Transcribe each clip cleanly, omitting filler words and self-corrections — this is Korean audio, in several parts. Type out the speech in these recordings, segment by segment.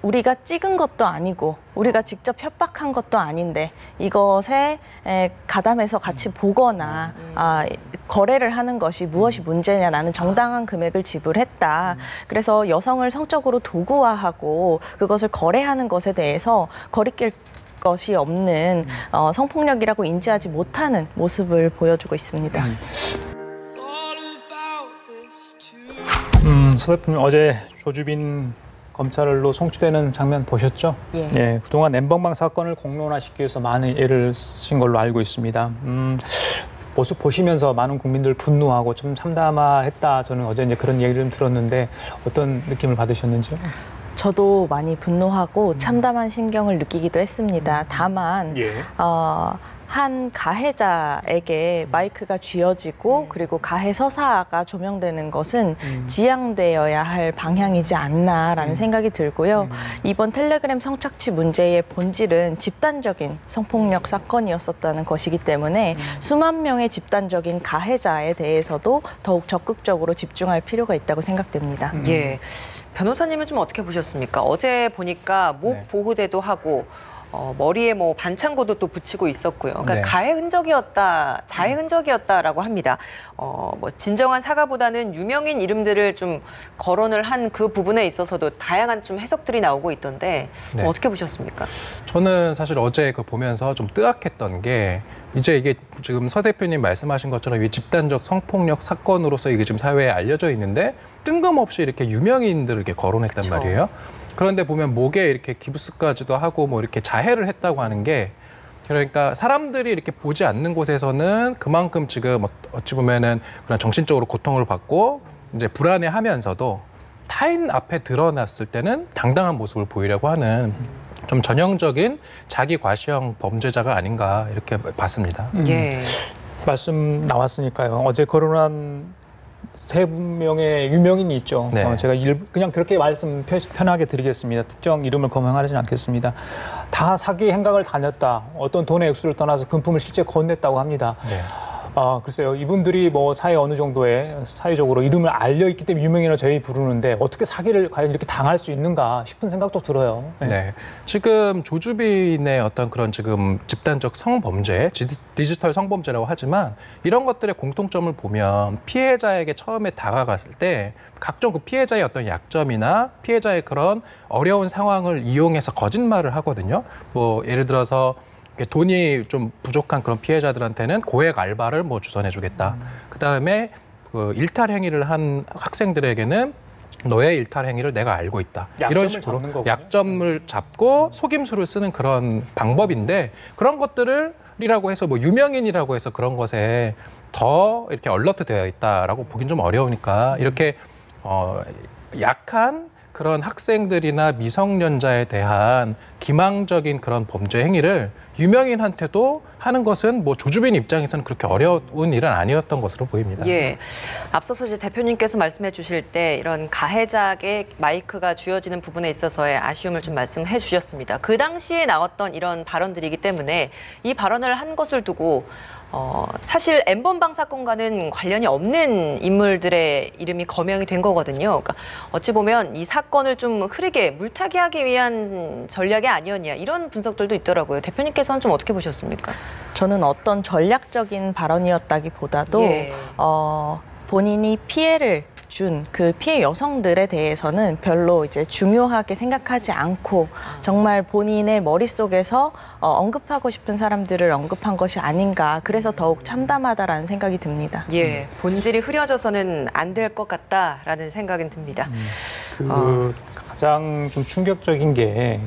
우리가 찍은 것도 아니고 우리가 직접 협박한 것도 아닌데 이것에 가담해서 같이 보거나 거래를 하는 것이 무엇이 문제냐, 나는 정당한 금액을 지불했다. 그래서 여성을 성적으로 도구화하고 그것을 거래하는 것에 대해서 거리낄 것이 없는 성폭력이라고 인지하지 못하는 모습을 보여주고 있습니다. 서 대표님, 어제 조주빈 검찰로 송치되는 장면 보셨죠? 예. 예, 그동안 N번방 사건을 공론화시키기 위해서 많은 애를 쓰신 걸로 알고 있습니다. 모습 보시면서 많은 국민들 분노하고 좀 참담했다. 저는 어제 이제 그런 얘기를 좀 들었는데 어떤 느낌을 받으셨는지요? 저도 많이 분노하고 참담한 심경을 느끼기도 했습니다. 다만 예. 한 가해자에게 마이크가 쥐어지고 그리고 가해 서사가 조명되는 것은 지양되어야 할 방향이지 않나라는 생각이 들고요. 이번 텔레그램 성착취 문제의 본질은 집단적인 성폭력 사건이었었다는 것이기 때문에 수만 명의 집단적인 가해자에 대해서도 더욱 적극적으로 집중할 필요가 있다고 생각됩니다. 예. 변호사님은 좀 어떻게 보셨습니까? 어제 보니까 목 보호대도 하고 머리에 뭐 반창고도 또 붙이고 있었고요. 그러니까 네. 가해 흔적이었다, 자해 흔적이었다라고 합니다. 뭐 진정한 사과보다는 유명인 이름들을 좀 거론을 한 그 부분에 있어서도 다양한 좀 해석들이 나오고 있던데 네. 어떻게 보셨습니까? 저는 사실 어제 그 보면서 좀 뜨악했던 게 이제 이게 지금 서 대표님 말씀하신 것처럼 이 집단적 성폭력 사건으로서 이게 지금 사회에 알려져 있는데 뜬금없이 이렇게 유명인들을 이렇게 거론했단 그렇죠. 말이에요. 그런데 보면 목에 이렇게 기부스까지도 하고 뭐 이렇게 자해를 했다고 하는 게 그러니까 사람들이 이렇게 보지 않는 곳에서는 그만큼 지금 어찌 보면은 그런 정신적으로 고통을 받고 이제 불안해하면서도 타인 앞에 드러났을 때는 당당한 모습을 보이려고 하는 좀 전형적인 자기 과시형 범죄자가 아닌가 이렇게 봤습니다. 예. 말씀 나왔으니까요. 어제 거론한 3명의 유명인이 있죠. 네. 제가 그냥 그렇게 말씀 편하게 드리겠습니다. 특정 이름을 거명하지는 않겠습니다. 다 사기 행각을 다녔다. 어떤 돈의 액수를 떠나서 금품을 실제 건넸다고 합니다. 네. 글쎄요. 이분들이 뭐 사회 어느 정도의 사회적으로 이름을 알려있기 때문에 유명인으로 저희 부르는데 어떻게 사기를 과연 이렇게 당할 수 있는가 싶은 생각도 들어요. 네. 네. 지금 조주빈의 어떤 그런 지금 집단적 성범죄, 디지털 성범죄라고 하지만 이런 것들의 공통점을 보면 피해자에게 처음에 다가갔을 때 각종 그 피해자의 어떤 약점이나 피해자의 그런 어려운 상황을 이용해서 거짓말을 하거든요. 뭐 예를 들어서 돈이 좀 부족한 그런 피해자들한테는 고액 알바를 뭐 주선해주겠다. 그 다음에 그 일탈 행위를 한 학생들에게는 너의 일탈 행위를 내가 알고 있다. 이런 식으로 약점을 잡고 속임수를 쓰는 그런 방법인데 그런 것들이라고 해서 뭐 유명인이라고 해서 그런 것에 더 이렇게 얼러트 되어 있다라고 보긴 좀 어려우니까 이렇게 약한 그런 학생들이나 미성년자에 대한 기망적인 그런 범죄 행위를 유명인한테도 하는 것은 뭐 조주빈 입장에서는 그렇게 어려운 일은 아니었던 것으로 보입니다. 예. 앞서서 이제 대표님께서 말씀해 주실 때 이런 가해자에게 마이크가 쥐어지는 부분에 있어서의 아쉬움을 좀 말씀해 주셨습니다. 그 당시에 나왔던 이런 발언들이기 때문에 이 발언을 한 것을 두고 사실 N번방 사건과는 관련이 없는 인물들의 이름이 거명이 된 거거든요. 그러니까 어찌 보면 이 사건을 좀 흐리게 물타기하기 위한 전략이 아니었냐 이런 분석들도 있더라고요. 대표님께서는 좀 어떻게 보셨습니까? 저는 어떤 전략적인 발언이었다기보다도 예. 본인이 피해를 준 그 피해 여성들에 대해서는 별로 이제 중요하게 생각하지 않고 정말 본인의 머릿속에서 언급하고 싶은 사람들을 언급한 것이 아닌가. 그래서 더욱 참담하다라는 생각이 듭니다. 예, 본질이 흐려져서는 안 될 것 같다라는 생각은 듭니다. 가장 좀 충격적인 게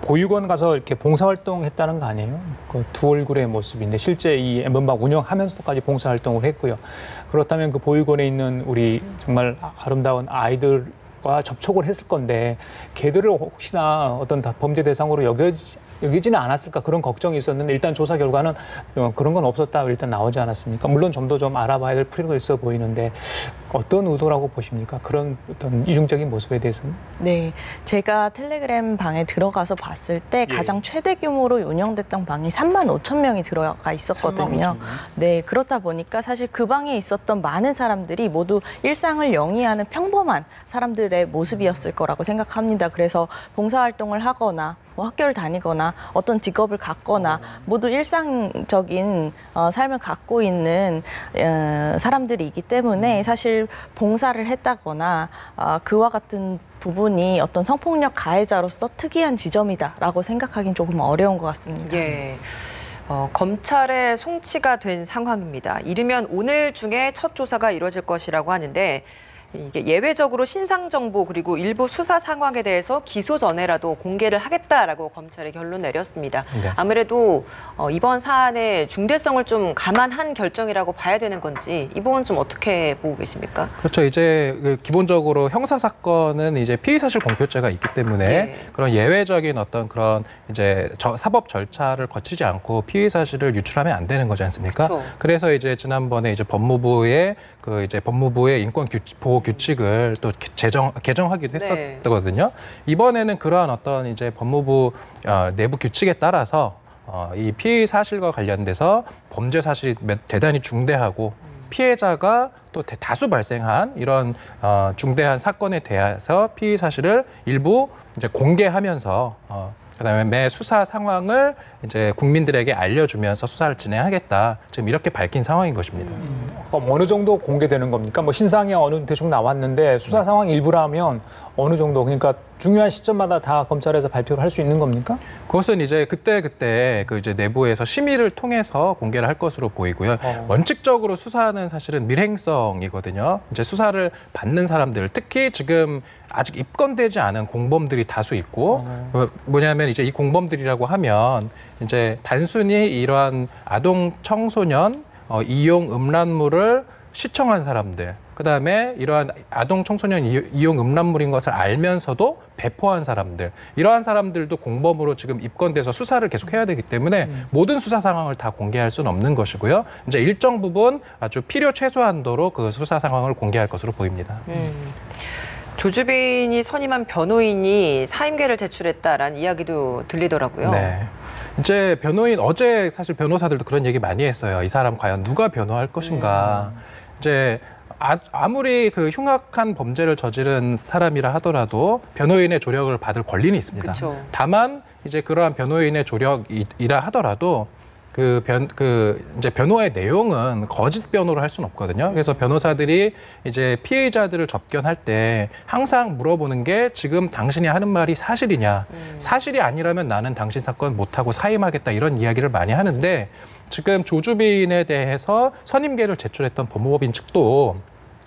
보육원 가서 이렇게 봉사활동 했다는 거 아니에요? 그 두 얼굴의 모습인데 실제 이 N번방 운영하면서도까지 봉사활동을 했고요. 그렇다면 그 보육원에 있는 우리 정말 아름다운 아이들과 접촉을 했을 건데 걔들을 혹시나 어떤 범죄 대상으로 여기지는 않았을까 그런 걱정이 있었는데 일단 조사 결과는 그런 건 없었다 일단 나오지 않았습니까? 물론 좀 더 좀 알아봐야 될 필요가 있어 보이는데 어떤 의도라고 보십니까? 그런 어떤 이중적인 모습에 대해서는? 네, 제가 텔레그램 방에 들어가서 봤을 때 가장 최대 규모로 운영됐던 방이 35,000명이 들어가 있었거든요. 35,000명? 네, 그렇다 보니까 사실 그 방에 있었던 많은 사람들이 모두 일상을 영위하는 평범한 사람들의 가해자들의 모습이었을 거라고 생각합니다. 그래서 봉사활동을 하거나 뭐 학교를 다니거나 어떤 직업을 갖거나 모두 일상적인 삶을 갖고 있는 사람들이기 때문에 사실 봉사를 했다거나 그와 같은 부분이 어떤 성폭력 가해자로서 특이한 지점이다라고 생각하기는 조금 어려운 것 같습니다. 예. 검찰의 송치가 된 상황입니다. 이르면 오늘 중에 첫 조사가 이루어질 것이라고 하는데 이게 예외적으로 신상 정보 그리고 일부 수사 상황에 대해서 기소 전에라도 공개를 하겠다라고 검찰이 결론 내렸습니다. 네. 아무래도 이번 사안의 중대성을 좀 감안한 결정이라고 봐야 되는 건지 이 부분 좀 어떻게 보고 계십니까? 그렇죠. 이제 기본적으로 형사 사건은 이제 피의 사실 공표죄가 있기 때문에 네. 그런 예외적인 어떤 그런 이제 사법 절차를 거치지 않고 피의 사실을 유출하면 안 되는 거지 않습니까? 그렇죠. 그래서 이제 지난번에 이제 법무부의 인권 보호 규칙을 또 개정하기도 네. 했었거든요. 이번에는 그러한 어떤 이제 법무부 내부 규칙에 따라서 이 피의 사실과 관련돼서 범죄 사실이 대단히 중대하고 피해자가 또 다수 발생한 이런 중대한 사건에 대해서 피의 사실을 일부 이제 공개하면서 그다음에 매 수사 상황을 이제 국민들에게 알려주면서 수사를 진행하겠다. 지금 이렇게 밝힌 상황인 것입니다. 그럼 어느 정도 공개되는 겁니까? 뭐 신상이 어느 대충 나왔는데 수사 상황 일부라면 어느 정도 그러니까 중요한 시점마다 다 검찰에서 발표를 할 수 있는 겁니까? 그것은 이제 그때 그 이제 내부에서 심의를 통해서 공개를 할 것으로 보이고요. 원칙적으로 수사는 사실은 밀행성이거든요. 이제 수사를 받는 사람들, 특히 지금 아직 입건되지 않은 공범들이 다수 있고 뭐냐면 이제 이 공범들이라고 하면 이제 단순히 이러한 아동 청소년 이용 음란물을 시청한 사람들, 그다음에 이러한 아동 청소년 이용 음란물인 것을 알면서도 배포한 사람들, 이러한 사람들도 공범으로 지금 입건돼서 수사를 계속해야 되기 때문에 모든 수사 상황을 다 공개할 수는 없는 것이고요. 이제 일정 부분 아주 필요 최소한도로 그 수사 상황을 공개할 것으로 보입니다. 조주빈이 선임한 변호인이 사임계를 제출했다라는 이야기도 들리더라고요. 네. 이제 변호인 어제 사실 변호사들도 그런 얘기 많이 했어요. 이 사람 과연 누가 변호할 것인가. 이제 아무리 그 흉악한 범죄를 저지른 사람이라 하더라도 변호인의 조력을 받을 권리는 있습니다. 그쵸. 다만 이제 그러한 변호인의 조력이라 하더라도 이제 변호의 내용은 거짓 변호를 할 수는 없거든요. 그래서 변호사들이 이제 피해자들을 접견할 때 항상 물어보는 게 지금 당신이 하는 말이 사실이냐. 사실이 아니라면 나는 당신 사건 못하고 사임하겠다 이런 이야기를 많이 하는데 지금 조주빈에 대해서 선임계를 제출했던 법무법인 측도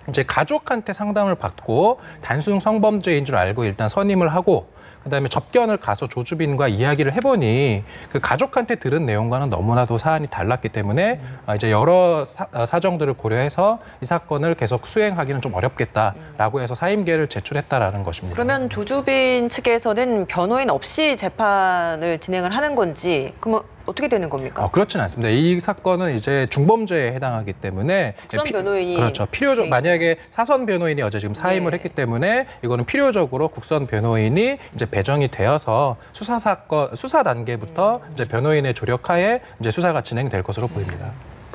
이제 가족한테 상담을 받고 단순 성범죄인 줄 알고 일단 선임을 하고 그다음에 접견을 가서 조주빈과 이야기를 해보니 그 가족한테 들은 내용과는 너무나도 사안이 달랐기 때문에 이제 여러 사정들을 고려해서 이 사건을 계속 수행하기는 좀 어렵겠다라고 해서 사임계를 제출했다라는 것입니다. 그러면 조주빈 측에서는 변호인 없이 재판을 진행을 하는 건지 그러면 어떻게 되는 겁니까? 그렇진 않습니다. 이 사건은 이제 중범죄에 해당하기 때문에 국선 변호인이 그렇죠. 필요적 만약에 사선 변호인이 어제 지금 사임을 했기 때문에 이거는 필요적으로 국선 변호인이 이제 배정이 되어서 수사 단계부터 이제 변호인의 조력하에 이제 수사가 진행될 것으로 보입니다.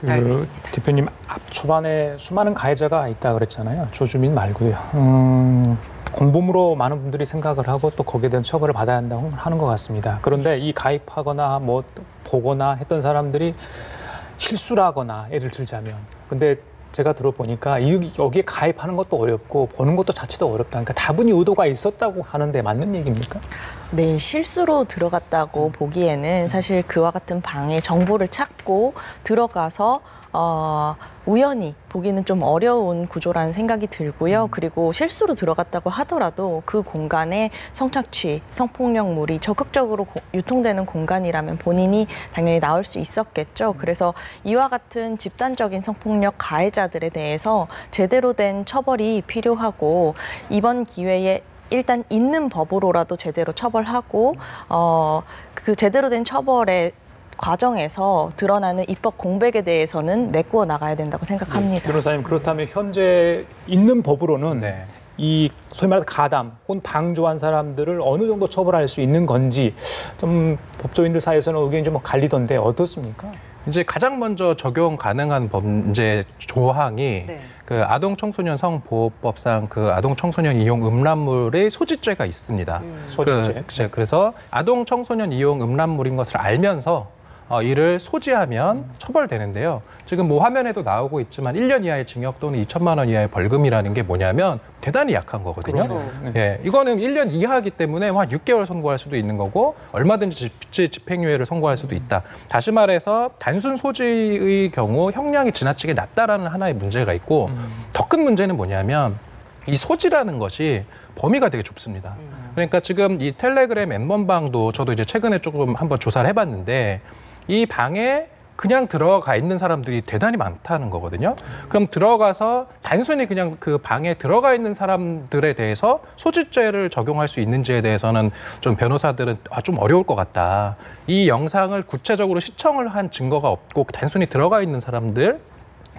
알겠습니다. 대표님 앞 초반에 수많은 가해자가 있다 그랬잖아요. 조주빈 말고요. 공범으로 많은 분들이 생각을 하고 또 거기에 대한 처벌을 받아야 한다고 하는 것 같습니다. 그런데 이 가입하거나 뭐 보거나 했던 사람들이 실수라거나 예를 들자면 근데 제가 들어보니까 여기에 가입하는 것도 어렵고 보는 것도 자체도 어렵다. 그러니까 다분히 의도가 있었다고 하는데 맞는 얘기입니까? 네, 실수로 들어갔다고 보기에는 사실 그와 같은 방에 정보를 찾고 들어가서 우연히 보기는 좀 어려운 구조라는 생각이 들고요. 그리고 실수로 들어갔다고 하더라도 그 공간에 성착취, 성폭력물이 적극적으로 유통되는 공간이라면 본인이 당연히 나올 수 있었겠죠. 그래서 이와 같은 집단적인 성폭력 가해자들에 대해서 제대로 된 처벌이 필요하고 이번 기회에 일단 있는 법으로라도 제대로 처벌하고 그 제대로 된 처벌에 과정에서 드러나는 입법 공백에 대해서는 메꾸어 나가야 된다고 생각합니다. 변호사님 그렇다면 현재 있는 법으로는 네. 이 소위 말해서 가담 혹은 방조한 사람들을 어느 정도 처벌할 수 있는 건지 좀 법조인들 사이에서는 의견이 좀 갈리던데 어떻습니까? 이제 가장 먼저 적용 가능한 범죄 조항이 네. 그 아동 청소년 성보호법상 그 아동 청소년 이용 음란물의 소지죄가 있습니다. 소지죄. 그래서 아동 청소년 이용 음란물인 것을 알면서 이를 소지하면 처벌되는데요. 지금 뭐 화면에도 나오고 있지만 1년 이하의 징역 또는 2천만 원 이하의 벌금이라는 게 뭐냐면 대단히 약한 거거든요. 그렇죠. 예, 이거는 1년 이하이기 때문에 한 6개월 선고할 수도 있는 거고 얼마든지 집행유예를 선고할 수도 있다. 다시 말해서 단순 소지의 경우 형량이 지나치게 낮다라는 하나의 문제가 있고 더 큰 문제는 뭐냐면 이 소지라는 것이 범위가 되게 좁습니다. 그러니까 지금 이 텔레그램 N번방도 저도 이제 최근에 조금 한번 조사를 해봤는데 이 방에 그냥 들어가 있는 사람들이 대단히 많다는 거거든요. 그럼 들어가서 단순히 그냥 그 방에 들어가 있는 사람들에 대해서 소지죄를 적용할 수 있는지에 대해서는 좀 변호사들은 좀 어려울 것 같다. 이 영상을 구체적으로 시청을 한 증거가 없고 단순히 들어가 있는 사람들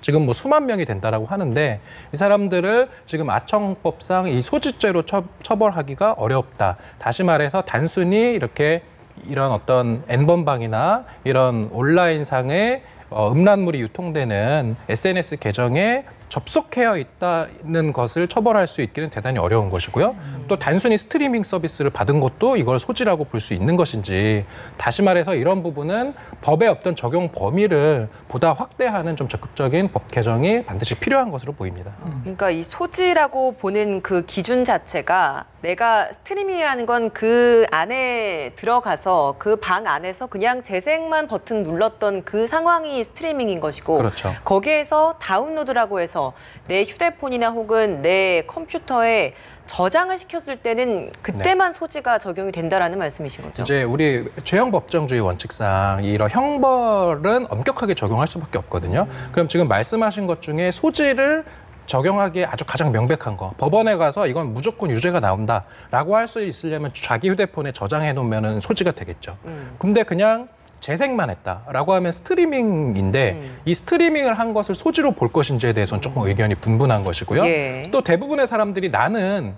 지금 뭐 수만 명이 된다라고 하는데 이 사람들을 지금 아청법상 이 소지죄로 처벌하기가 어렵다. 다시 말해서 단순히 이렇게 이런 어떤 N번방이나 이런 온라인상의 음란물이 유통되는 SNS 계정에 접속해 있다는 것을 처벌할 수 있기는 대단히 어려운 것이고요. 또 단순히 스트리밍 서비스를 받은 것도 이걸 소지라고 볼 수 있는 것인지 다시 말해서 이런 부분은 법의 어떤 적용 범위를 보다 확대하는 좀 적극적인 법 개정이 반드시 필요한 것으로 보입니다. 그러니까 이 소지라고 보는 그 기준 자체가 내가 스트리밍이라는 건 그 안에 들어가서 그 방 안에서 그냥 재생만 버튼 눌렀던 그 상황이 스트리밍인 것이고 그렇죠. 거기에서 다운로드라고 해서 내 휴대폰이나 혹은 내 컴퓨터에 저장을 시켰을 때는 그때만 소지가 적용이 된다라는 말씀이신 거죠? 이제 우리 죄형 법정주의 원칙상 이런 형벌은 엄격하게 적용할 수밖에 없거든요. 그럼 지금 말씀하신 것 중에 소지를 적용하기에 아주 가장 명백한 거 법원에 가서 이건 무조건 유죄가 나온다라고 할 수 있으려면 자기 휴대폰에 저장해 놓으면 소지가 되겠죠. 근데 그냥 재생만 했다라고 하면 스트리밍인데 이 스트리밍을 한 것을 소지로 볼 것인지에 대해서는 조금 의견이 분분한 것이고요. 예. 또 대부분의 사람들이 나는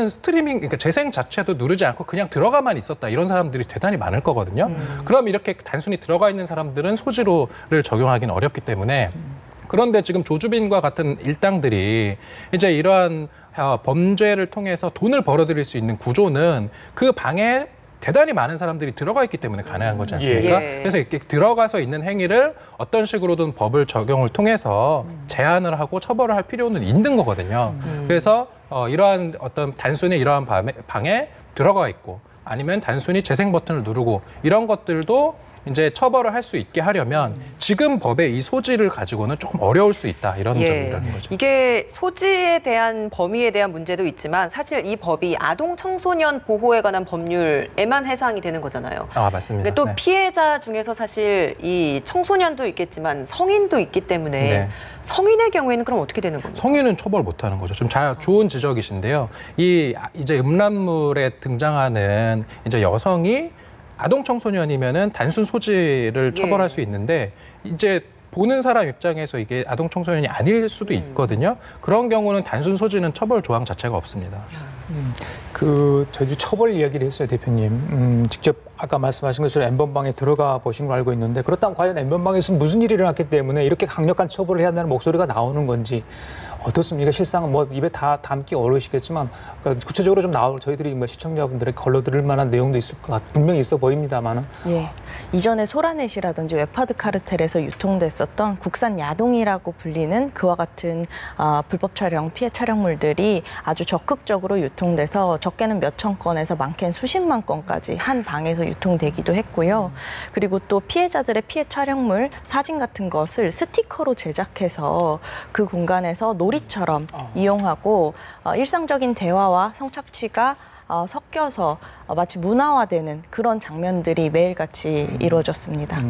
스트리밍, 그러니까 재생 자체도 누르지 않고 그냥 들어가만 있었다 이런 사람들이 대단히 많을 거거든요. 그럼 이렇게 단순히 들어가 있는 사람들은 소지로를 적용하기는 어렵기 때문에 그런데 지금 조주빈과 같은 일당들이 이제 이러한 범죄를 통해서 돈을 벌어들일 수 있는 구조는 그 방에 대단히 많은 사람들이 들어가 있기 때문에 가능한 거지 않습니까? 예. 그래서 이렇게 들어가서 있는 행위를 어떤 식으로든 법을 적용을 통해서 제한을 하고 처벌을 할 필요는 있는 거거든요. 그래서 이러한 어떤 단순히 이러한 방에 들어가 있고 아니면 단순히 재생 버튼을 누르고 이런 것들도 이제 처벌을 할 수 있게 하려면 지금 법의 이 소지를 가지고는 조금 어려울 수 있다 이런 점이라는 거죠. 이게 소지에 대한 범위에 대한 문제도 있지만 사실 이 법이 아동 청소년 보호에 관한 법률에만 해당이 되는 거잖아요. 아 맞습니다. 근데 또 네. 피해자 중에서 사실 이 청소년도 있겠지만 성인도 있기 때문에 네. 성인의 경우에는 그럼 어떻게 되는 겁니까? 성인은 처벌 못하는 거죠. 좀 좋은 지적이신데요. 이제 음란물에 등장하는 이제 여성이 아동 청소년이면은 단순 소지를 처벌할 수 있는데 이제 보는 사람 입장에서 이게 아동 청소년이 아닐 수도 있거든요. 그런 경우는 단순 소지는 처벌 조항 자체가 없습니다. 저희 처벌 이야기를 했어요, 대표님. 직접 아까 말씀하신 것처럼 N번방에 들어가 보신 걸 알고 있는데 그렇다면 과연 N번방에서 무슨 일이 일어났기 때문에 이렇게 강력한 처벌을 해야 한다는 목소리가 나오는 건지 어떻습니까? 실상은 뭐 입에 다 담기 어려우시겠지만 구체적으로 좀 저희들이 뭐 시청자분들에게 걸러들을 만한 내용도 있을 것 분명히 있어 보입니다만은. 예. 이전에 소라넷이라든지 웹하드 카르텔에서 유통됐었던 국산 야동이라고 불리는 그와 같은 불법 촬영, 피해 촬영물들이 아주 적극적으로 유통돼서 적게는 몇천 건에서 많게는 수십만 건까지 한 방에서 유통되기도 했고요. 그리고 또 피해자들의 피해 촬영물, 사진 같은 것을 스티커로 제작해서 그 공간에서 놀이처럼 이용하고 일상적인 대화와 성착취가 섞여서 마치 문화화되는 그런 장면들이 매일같이 이루어졌습니다.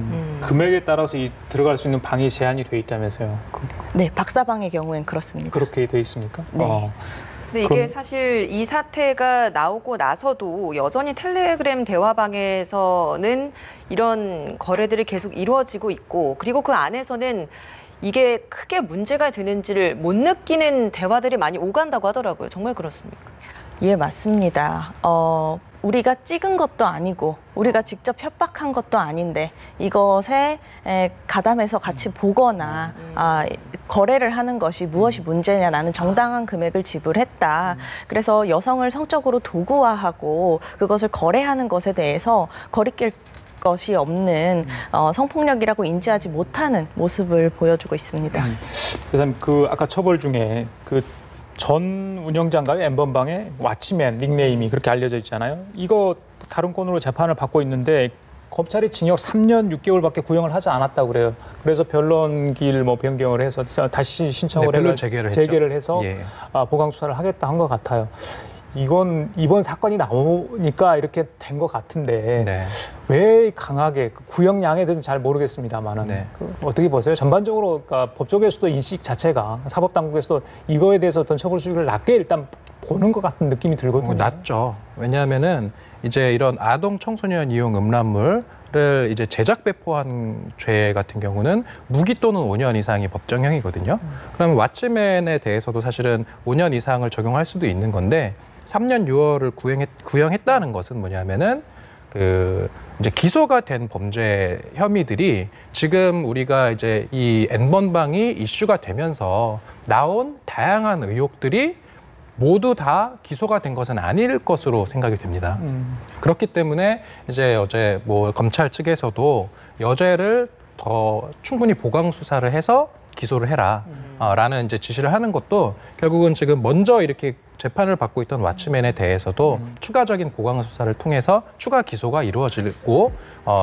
금액에 따라서 들어갈 수 있는 방이 제한이 돼 있다면서요? 네, 박사방의 경우엔 그렇습니다. 그렇게 돼 있습니까? 네. 근데 이게 사실 이 사태가 나오고 나서도 여전히 텔레그램 대화방에서는 이런 거래들이 계속 이루어지고 있고 그리고 그 안에서는 이게 크게 문제가 되는지를 못 느끼는 대화들이 많이 오간다고 하더라고요. 정말 그렇습니까? 예, 맞습니다. 우리가 찍은 것도 아니고 우리가 직접 협박한 것도 아닌데 이것에 가담해서 같이 보거나 거래를 하는 것이 무엇이 문제냐, 나는 정당한 금액을 지불했다. 그래서 여성을 성적으로 도구화하고 그것을 거래하는 것에 대해서 거리낄 것이 없는 성폭력이라고 인지하지 못하는 모습을 보여주고 있습니다. 그래서 그 아까 처벌 중에 그 전 운영자인가요? 엠번방의 왓치맨 닉네임이 그렇게 알려져 있잖아요. 이거 다른 건으로 재판을 받고 있는데 검찰이 징역 3년 6개월밖에 구형을 하지 않았다고 그래요. 그래서 변론기일 뭐 변경을 해서 다시 신청을 변론 해서 재개를 해서 예. 보강 수사를 하겠다 한 것 같아요. 이건 이번 사건이 나오니까 이렇게 된 것 같은데 네. 왜 강하게 구형량에 대해서는 잘 모르겠습니다만은 네. 어떻게 보세요? 전반적으로 그러니까 법조계에서도 인식 자체가 사법당국에서도 이거에 대해서 어떤 처벌 수위를 낮게 일단 보는 것 같은 느낌이 들거든요. 낮죠. 왜냐하면은 이제 이런 아동 청소년 이용 음란물을 이제 제작 배포한 죄 같은 경우는 무기 또는 5년 이상이 법정형이거든요. 그러면 왓츠맨에 대해서도 사실은 5년 이상을 적용할 수도 있는 건데 3년 6월을 구형했다는 것은 뭐냐면은 그 이제 기소가 된 범죄 혐의들이 지금 우리가 이제 이 N번방이 이슈가 되면서 나온 다양한 의혹들이 모두 다 기소가 된 것은 아닐 것으로 생각이 됩니다. 그렇기 때문에 이제 어제 뭐 검찰 측에서도 여죄를 더 충분히 보강 수사를 해서 기소를 해라 라는 이제 지시를 하는 것도 결국은 지금 먼저 이렇게 재판을 받고 있던 왓츠맨에 대해서도 추가적인 보강 수사를 통해서 추가 기소가 이루어지고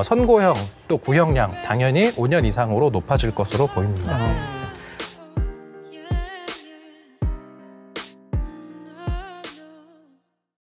선고형 또 구형량 당연히 5년 이상으로 높아질 것으로 보입니다.